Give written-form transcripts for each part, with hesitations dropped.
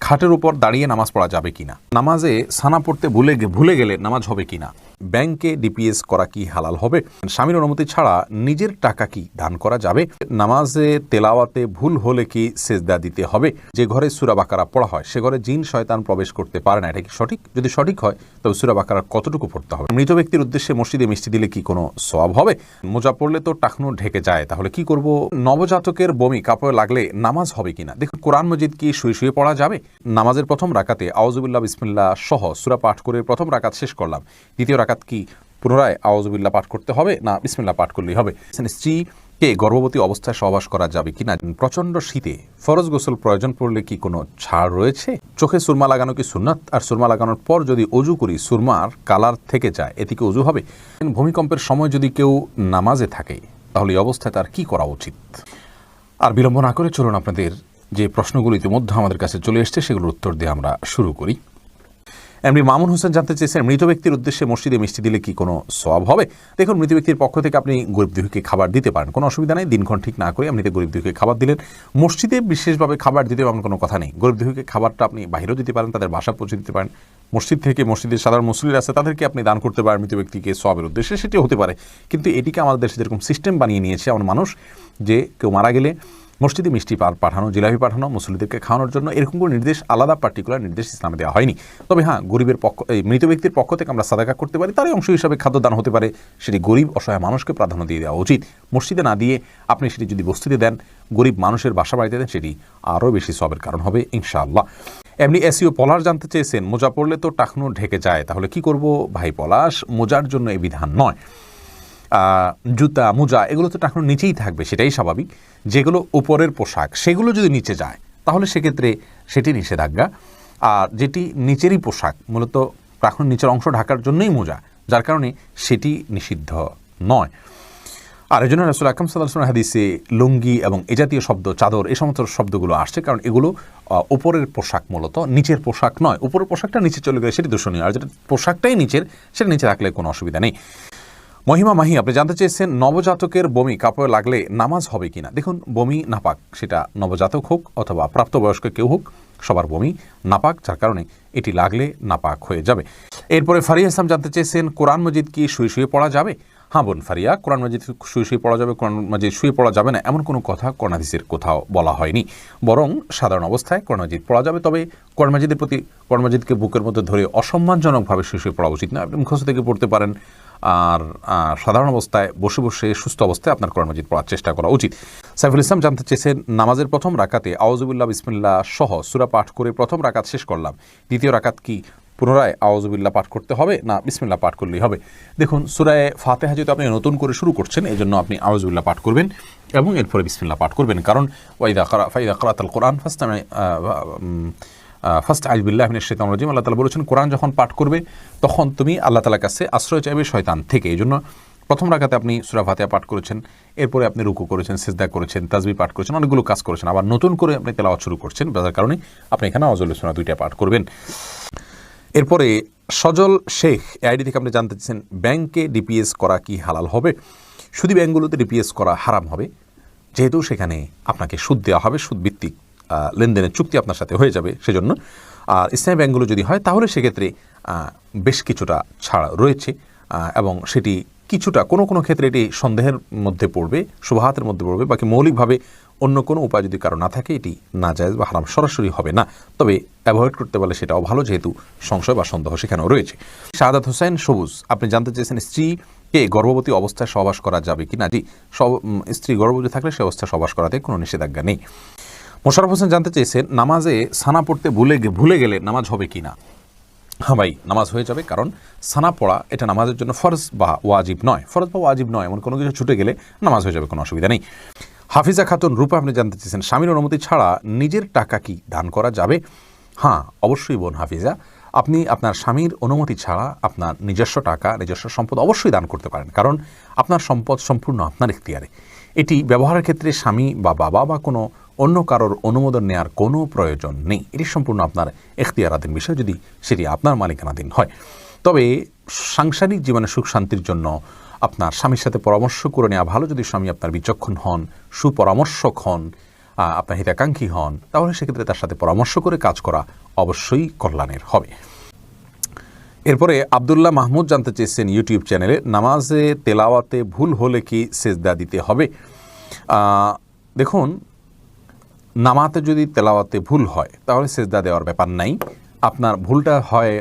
খাটের উপর দাঁড়িয়ে নামাজ পড়া যাবে কিনা, নামাজে সানা পড়তে ভুলে গেলে নামাজ হবে কিনা, ব্যাংকে ডিপিএস করা কি হালাল হবে, স্বামীর অনুমতি ছাড়া নিজের টাকা কি দান করা যাবে, নামাজে তেলাওয়াতে ভুল হলে কি সেজদা দিতে হবে, যে ঘরে সূরা বাকারা পড়া হয় সে ঘরে জিন শয়তান প্রবেশ করতে পারে না, এটা কি সঠিক? যদি সঠিক হয় তবে সূরা বাকারা কতটুকু পড়তে হবে, মৃত ব্যক্তির উদ্দেশ্যে মসজিদে মিষ্টি দিলে কি কোনো সওয়াব হবে, মোজা পড়লে তো টাকনু ঢেকে যায় তাহলে কি করব, নবজাতকের বমি কাপড়ে লাগলে নামাজ হবে কিনা। দেখুন, কোরআন মজিদ কি শুয়ে শুয়ে পড়া যাবে? নামাজের প্রথম রাকাতে আউযুবিল্লাহ বিসমিল্লাহ সহ সূরা পাঠ করে প্রথম রাকাত শেষ করলাম, দ্বিতীয় রাকাত কি পুনরায় আউযুবিল্লাহ পাঠ করতে হবে না বিসমিল্লাহ পাঠ করলেই হবে? স্ত্রীকে গর্ভবতী অবস্থায় সহবাস করা যাবে কিনা, প্রচণ্ড শীতে ফরজ গোসল প্রয়োজন পড়লে কি কোনো ছাড় রয়েছে, চোখে সুরমা লাগানো কি সুন্নাত, আর সুরমা লাগানোর পর যদি অজু করি সুরমার কালার থেকে যায় এতে কি অজু হবে, ভূমিকম্পের সময় যদি কেউ নামাজে থাকে তাহলে এই অবস্থায় তার কি করা উচিত। আর বিলম্ব না করে চলুন আপনাদের যে প্রশ্নগুলো ইতিমধ্যে আমাদের কাছে চলে এসছে সেগুলোর উত্তর দিয়ে আমরা শুরু করি। এমনি মামুন হোসেন জানতে চেয়েছেন, মৃত ব্যক্তির উদ্দেশ্যে মসজিদে মিষ্টি দিলে কি কোনো সওয়াব হবে? দেখুন, মৃত ব্যক্তির পক্ষ থেকে আপনি গরিব দুঃখীকে খাবার দিতে পারেন, কোনো অসুবিধা নেই। দিনক্ষণ ঠিক না করে আপনি গরিব দুঃখীকে খাবার দিলেন, মসজিদে বিশেষভাবে খাবার দিতে এমন কোনো কথা নেই। গরিব দুঃখীকে খাবারটা আপনি বাইরেও দিতে পারেন, তাদের বাসা পৌঁছে দিতে পারেন, মসজিদ থেকে মসজিদের সাধারণ মুসল্লি আছে তাদেরকে আপনি দান করতে পারেন মৃত ব্যক্তিকে সওয়াবের উদ্দেশ্যে, সেটি হতে পারে। কিন্তু এটিকে আমাদের দেশে যেরকম সিস্টেম বানিয়ে নিয়েছে আমার মানুষ, যে কেউ মারা গেলে মসজিদে মিষ্টি পাঠানো, জিলাপি পাঠানো মুসল্লিদেরকে খাওয়ানোর জন্য, এরকম কোনো নির্দেশ আলাদা পার্টিকুলার নির্দেশ ইসলামে দেওয়া হয়নি। তবে হ্যাঁ, গরিবের পক্ষ মৃত ব্যক্তির পক্ষ থেকে আমরা সাদাকা করতে পারি, তারই অংশ হিসাবে খাদ্যদান হতে পারে, সেটি গরিব অসহায় মানুষকে প্রাধান্য দিয়ে দেওয়া উচিত। মসজিদে না দিয়ে আপনি সেটি যদি বস্তিতে দেন, গরিব মানুষের বাসা বাড়িতে দেন, সেটি আরও বেশি সওয়াবের কারণ হবে ইনশাআল্লাহ। এমনি এসিও পলাশ জানতে চেয়েছেন, মোজা পড়লে তো টাকনু ঢেকে যায় তাহলে কি করব? ভাই পলাশ, মোজার জন্য এই বিধান নয়। জুতা মোজা এগুলো তো টাকনুর নিচেই থাকবে, সেটাই স্বাভাবিক। যেগুলো উপরের পোশাক সেগুলো যদি নিচে যায় তাহলে সেক্ষেত্রে সেটি নিষেধাজ্ঞা। আর যেটি নিচেরই পোশাক, মূলত টাকনুর নিচের অংশ ঢাকার জন্যই মোজা, যার কারণে সেটি নিষিদ্ধ নয়। আর এই জন্য রাসূল আকরাম সাল্লাল্লাহু আলাইহি ওয়াসাল্লাম হাদিসে লুঙ্গি এবং এ জাতীয় শব্দ, চাদর, এই সমস্ত শব্দগুলো আসছে, কারণ এগুলো উপরের পোশাক, মূলত নিচের পোশাক নয়। উপরের পোশাকটা নিচে চলে গেলে সেটি দূষণীয়, আর যেটা পোশাকটাই নিচের সেটা নিচে রাখলে কোনো অসুবিধা নেই। মহিমা মাহি আপনি জানতে চেয়েছেন, নবজাতকের বমি কাপড়ে লাগলে নামাজ হবে কিনা। দেখুন, বমি নাপাক, সেটা নবজাতক হোক অথবা প্রাপ্তবয়স্ক কেউ হোক, সবার বমি নাপাক, যার কারণে এটি লাগলে নাপাক হয়ে যাবে। এরপরে ফারিয়া ইসলাম জানতে চেয়েছেন, কোরআন মজিদ কি শুয়ে শুয়ে পড়া যাবে? হ্যাঁ বোন ফারিয়া, কোরআন মজিদ শুয়ে শুয়ে পড়া যাবে। কোরআন মজিদ শুয়ে পড়া যাবে না এমন কোনো কথা কোরআন হাদিসের কোথাও বলা হয়নি, বরং সাধারণ অবস্থায় কোরআন মজিদ পড়া যাবে। তবে কোরআন মজিদের প্রতি, কোরআন মজিদকে বুকের মধ্যে ধরে অসম্মানজনকভাবে শুয়ে শুয়ে পড়া উচিত না। আপনি মুখস্থ থেকে পড়তে পারেন, আর সাধারণ অবস্থায় বসে বসে সুস্থ অবস্থায় আপনার কোরআন মজিদ পড়ার চেষ্টা করা উচিত। সাইফুল ইসলাম জানতে চেয়েছেন, নামাজের প্রথম রাকাতে আউযুবিল্লাহ বিসমিল্লাহ সহ সূরা পাঠ করে প্রথম রাকাত শেষ করলাম, দ্বিতীয় রাকাত কি পুনরায় আউযুবিল্লাহ পাঠ করতে হবে না বিসমিল্লাহ পাঠ করলেই হবে? দেখুন, সূরা ফাতিহা যেহেতু আপনি নতুন করে শুরু করছেন, এই জন্য আপনি আউযুবিল্লাহ পাঠ করবেন এবং এরপরে বিসমিল্লাহ পাঠ করবেন, কারণ ফাইদা ক্রাআতাল কোরআন ফাস্তাইয বিল্লাহি মিনাশ শাইতানির রাজিম, আল্লাহ তাআলা বলেছেন কোরআন যখন পাঠ করবে তখন তুমি আল্লাহ তাআলার কাছে আশ্রয় চাইবে শয়তান থেকে। এই জন্য প্রথম রাকাতে আপনি সূরা ফাতিহা পাঠ করেছেন, এরপরে আপনি রুকু করেছেন, সিজদা করেছেন, তাসবিহ পাঠ করেছেন, অনেকগুলো কাজ করেছেন, আবার নতুন করে আপনি তেলাওয়াত শুরু করছেন, যার কারণে আপনি এখানে আউযুবিল্লাহ দুইটা পাঠ করবেন। এরপরে সজল শেখ আইডি থেকে আপনি জানতে চাচ্ছেন, ব্যাংকে ডিপিএস করা কি হালাল হবে? সুদী ব্যাংকগুলোতে ডিপিএস করা হারাম হবে, যেহেতু সেখানে আপনাকে সুদ দেওয়া হবে, সুদভিত্তিক লেনদেনের চুক্তি আপনার সাথে হয়ে যাবে সেজন্য। আর ইসলামী ব্যাংকগুলো যদি হয় তাহলে সেক্ষেত্রে বেশ কিছুটা ছাড় রয়েছে, এবং সেটি কিছুটা কোনো কোনো ক্ষেত্রে এটি সন্দেহের মধ্যে পড়বে, শুবহাতের মধ্যে পড়বে, বাকি মৌলিকভাবে অন্য কোনো উপায় যদি কারো না থাকে এটি নাজায়েজ বা হারাম সরাসরি হবে না, তবে অ্যাভয়েড করতে পারলে সেটাও ভালো, যেহেতু সংশয় বা সন্দেহ সেখানেও রয়েছে। শাহাদাত হোসেন সবুজ আপনি জানতে চেয়েছেন, স্ত্রীকে গর্ভবতী অবস্থায় সহবাস করা যাবে কি না। জি, স্ত্রী গর্ভবতী থাকলে সে অবস্থায় সহবাস করাতে কোনো নিষেধাজ্ঞা নেই। মোশাররফ হোসেন জানতে চেয়েছেন, নামাজে সানা পড়তে ভুলে গেলে নামাজ হবে কি না। হ্যাঁ ভাই, নামাজ হয়ে যাবে, কারণ সানা পড়া এটা নামাজের জন্য ফরজ বা ওয়াজিব নয়। ফরজ বা ওয়াজিব নয় এমন কোনো কিছু ছুটে গেলে নামাজ হয়ে যাবে, কোনো অসুবিধা নেই। হাফিজা খাতুন রূপা আপনি জানতে চেয়েছেন, স্বামীর অনুমতি ছাড়া নিজের টাকা কি দান করা যাবে? হ্যাঁ অবশ্যই বোন হাফিজা, আপনি আপনার স্বামীর অনুমতি ছাড়া আপনার নিজস্ব টাকা, নিজস্ব সম্পদ অবশ্যই দান করতে পারেন, কারণ আপনার সম্পদ সম্পূর্ণ আপনার ইখতিয়ারে। এটি ব্যবহারের ক্ষেত্রে স্বামী বা বাবা বা কোনো অন্য কারোর অনুমোদন নেওয়ার কোনো প্রয়োজন নেই, এটি সম্পূর্ণ আপনার ইখতিয়ারাধীন বিষয়, যদি সেটি আপনার মালিকানাধীন হয়। তবে সাংসারিক জীবনে সুখ শান্তির জন্য আপনার স্বামীর সাথে পরামর্শ করে নেওয়া ভালো, যদি স্বামী আপনার বিচক্ষণ হন, সুপরামর্শক হন, আপনার হিতাকাঙ্ক্ষী হন, তাহলে সেক্ষেত্রে তার সাথে পরামর্শ করে কাজ করা অবশ্যই কল্যাণের হবে। এরপরে আব্দুল্লাহ মাহমুদ জানতে চেয়েছেন ইউটিউব চ্যানেলে, নামাজে তেলাওয়াতে ভুল হলে কি সেজদা দিতে হবে? দেখুন, নামাতে যদি তেলাওয়াতে ভুল হয় তাহলে সেজদা দেওয়ার ব্যাপার নাই। আপনার ভুলটা হয়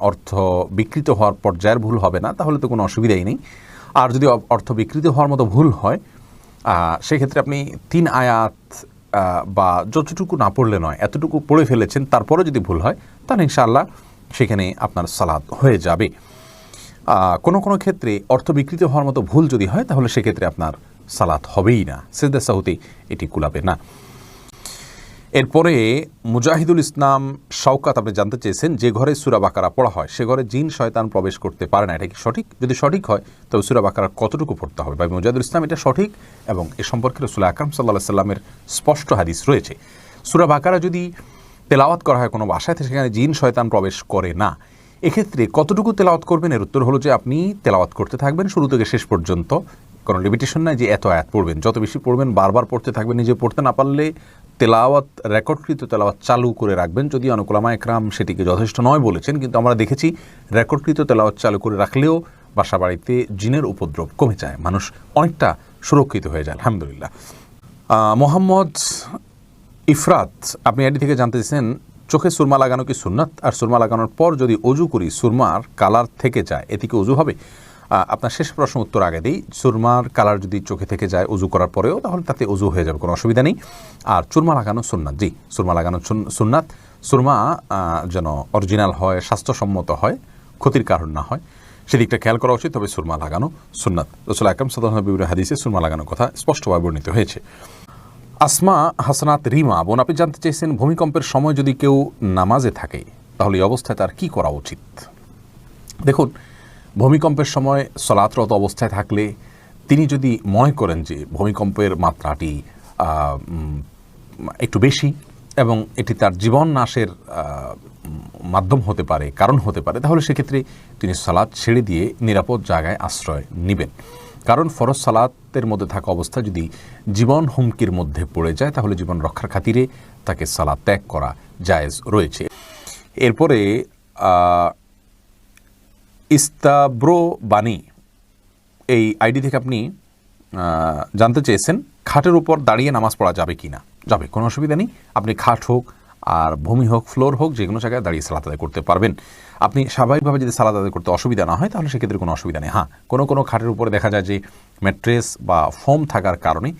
অর্থ বিকৃত হওয়ার পর্যায়ের ভুল হবে না, তাহলে তো কোনো অসুবিধাই নেই। আর যদি অর্থ বিকৃত হওয়ার মতো ভুল হয়, সেক্ষেত্রে আপনি 3 আয়াত বা যতটুকু না পড়লে নয় এতটুকু পড়ে ফেলেছেন, তারপরে যদি ভুল হয় তাহলে ইনশাআল্লাহ সেখানে আপনার সালাত হয়ে যাবে। কোনো কোনো ক্ষেত্রে অর্থ বিকৃত হওয়ার মতো ভুল যদি হয় তাহলে সেক্ষেত্রে আপনার সালাত হবেই না, সিজদা সাহুতে এটি কুলাবে না। এরপরে মুজাহিদুল ইসলাম শওকাত আপনি জানতে চেয়েছেন, যে ঘরে সূরা বাকারা পড়া হয় সে ঘরে জিন শয়তান প্রবেশ করতে পারে না, এটা কি সঠিক? যদি সঠিক হয় তবে সূরা বাকারা কতটুকু পড়তে হবে? ভাই মুজাহিদুল ইসলাম, এটা সঠিক এবং এ সম্পর্কে রাসূল আকরাম সাল্লাল্লাহু আলাইহি সাল্লামের স্পষ্ট হাদিস রয়েছে। সূরা বাকারা যদি তেলাওয়াত করা হয় কোনো বাসায়, সেখানে জিন শয়তান প্রবেশ করে না। এক্ষেত্রে কতটুকু তেলাওয়াত করবেন? এর উত্তর হলো যে আপনি তেলাওয়াত করতে থাকবেন শুরু থেকে শেষ পর্যন্ত, কোনো লিমিটেশন নাই যে এত আয়াত পড়বেন, যত বেশি পড়বেন বারবার পড়তে থাকবেন। নিজে পড়তে না পারলে তেলাওয়াত, রেকর্ডকৃত তেলাওয়াত চালু করে রাখবেন, যদি অনেক উলামা একরাম সেটিকে যথেষ্ট নয় বলেছেন, কিন্তু আমরা দেখেছি রেকর্ডকৃত তেলাওয়াত চালু করে রাখলেও বাসা বাড়িতে জিনের উপদ্রব কমে যায়, মানুষ অনেকটা সুরক্ষিত হয়ে যায় আলহামদুলিল্লাহ। মোহাম্মদ ইফরাত আপনি আইডি থেকে জানতে চেয়েছেন, চোখে সুরমা লাগানো কি সুন্নাত? আর সুরমা লাগানোর পর যদি অজু করি সুরমার কালার থেকে যায়, এতে কি অজু হবে? আপনার শেষ প্রশ্ন উত্তর আগে দিই। সুরমার কালার যদি চোখে থেকে যায় অজু করার পরেও, তাহলে তাতে অজু হয়ে যাবে, কোনো অসুবিধা নেই। আর চুরমা লাগানো সুন্নাত, জি সুরমা লাগানো সুন্নাত। সুরমা যেন অরিজিনাল হয়, স্বাস্থ্যসম্মত হয়, ক্ষতির কারণ না হয়, সেদিকটা খেয়াল করা উচিত। তবে সুরমা লাগানো সুন্নাত। রাসূল আকরাম সাল্লাল্লাহু আলাইহি ওয়াসাল্লামের হাদিসে সুরমা লাগানোর কথা স্পষ্টভাবে বর্ণিত হয়েছে। আসমা হাসানাত রিমা বোন আপনি জানতে চেয়েছেন, ভূমিকম্পের সময় যদি কেউ নামাজে থাকে তাহলে এই অবস্থায় তার কি করা উচিত? দেখুন, ভূমিকম্পের সময় সলাতরত অবস্থায় থাকলে তিনি যদি মনে করেন যে ভূমিকম্পের মাত্রাটি একটু বেশি এবং এটি তার জীবন নাশের মাধ্যম হতে পারে, কারণ হতে পারে, তাহলে সেক্ষেত্রে তিনি সালাত ছেড়ে দিয়ে নিরাপদ জায়গায় আশ্রয় নেবেন। কারণ ফরজ সালাতের মধ্যে থাকা অবস্থা যদি জীবন হুমকির মধ্যে পড়ে যায় তাহলে জীবন রক্ষার খাতিরে তাকে সালাত ত্যাগ করা জায়েজ রয়েছে। এরপরে ইস্তাব্রো বাণী এই আইডি থেকে আপনি জানতে চেয়েছেন, খাটের উপর দাঁড়িয়ে নামাজ পড়া যাবে কি না? যাবে, কোনো অসুবিধা নেই। আপনি খাট হোক আর ভূমি হোক, ফ্লোর হোক, যে কোনো জায়গায় দাঁড়িয়ে সালাত আদায় করতে পারবেন। আপনি স্বাভাবিকভাবে যদি সালাত আদায় করতে অসুবিধা না হয় তাহলে সেক্ষেত্রে কোনো অসুবিধা নেই। হ্যাঁ, কোনো খাটের উপরে দেখা যায় যে ম্যাট্রেস বা ফোম থাকার কারণে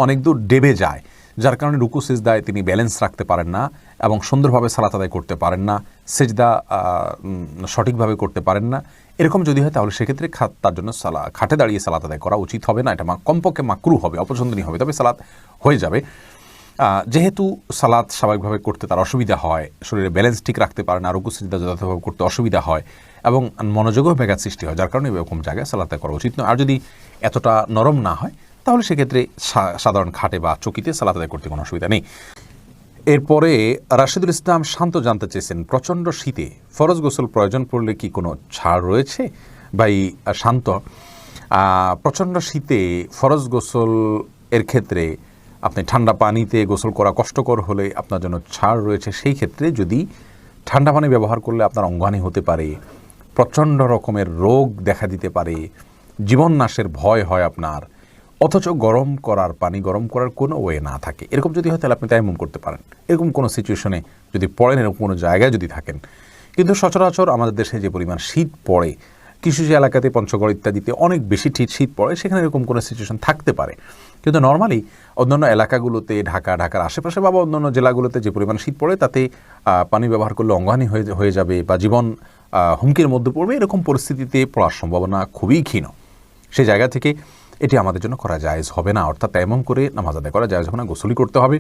অনেক দূর ডেবে যায়, যার কারণে রুকু সিজদায় তিনি ব্যালেন্স রাখতে পারেন না এবং সুন্দরভাবে সালাত আদায় করতে পারেন না, সিজদা সঠিকভাবে করতে পারেন না। এরকম যদি হয় তাহলে সেক্ষেত্রে তার জন্য খাটে দাঁড়িয়ে সালাত আদায় করা উচিত হবে না, এটা কমপক্ষে মাকরুহ হবে, অপছন্দনীয় হবে। তবে সালাত হয়ে যাবে। যেহেতু সালাত স্বাভাবিকভাবে করতে তার অসুবিধা হয়, শরীরে ব্যালেন্স ঠিক রাখতে পারে না, রুকু সিজদা যথাযথভাবে করতে অসুবিধা হয় এবং মনোযোগও ব্যাঘাত সৃষ্টি হয়, যার কারণে এরকম জায়গায় সালাত করা উচিত নয়। আর যদি এতটা নরম না হয় তাহলে সেক্ষেত্রে সাধারণ খাটে বা চকিতে সালাত আদায় করতে কোনো অসুবিধা নেই। এরপরে রাশিদুল ইসলাম শান্ত জানতে চেয়েছেন, প্রচণ্ড শীতে ফরজ গোসল প্রয়োজন পড়লে কি কোনো ছাড় রয়েছে? ভাই শান্ত, প্রচণ্ড শীতে ফরজ গোসল এর ক্ষেত্রে আপনি ঠান্ডা পানিতে গোসল করা কষ্টকর হলে আপনার জন্য ছাড় রয়েছে। সেই ক্ষেত্রে যদি ঠান্ডা পানি ব্যবহার করলে আপনার অঙ্গহানি হতে পারে, প্রচণ্ড রকমের রোগ দেখা দিতে পারে, জীবন নাশের ভয় হয় আপনার, অথচ গরম করার কোনো ওয়ে না থাকে, এরকম যদি হয় তাহলে আপনি তায়াম্মুম করতে পারেন। এরকম কোনো সিচুয়েশনে যদি পড়েন, এরকম কোনো জায়গায় যদি থাকেন। কিন্তু সচরাচর আমাদের দেশে যে পরিমাণ শীত পড়ে, কিছু যে এলাকাতে পঞ্চগড় ইত্যাদিতে অনেক বেশি শীত পড়ে, সেখানে এরকম কোনো সিচুয়েশন থাকতে পারে। কিন্তু নর্মালি অন্যান্য এলাকাগুলোতে, ঢাকার আশেপাশে বা অন্যান্য জেলাগুলোতে যে পরিমাণ শীত পড়ে তাতে পানি ব্যবহার করলে অঙ্গহানি হয়ে যাবে বা জীবন হুমকির মধ্যে পড়বে, এরকম পরিস্থিতিতে পড়ার সম্ভাবনা খুবই ক্ষীণ। সেই জায়গা থেকে এটি আমাদের জন্য করা জায়েজ হবে না, অর্থাৎ তায়াম্মুম করে নামাজ আদায় করা জায়েজ হবে না, গোসলই করতে হবে।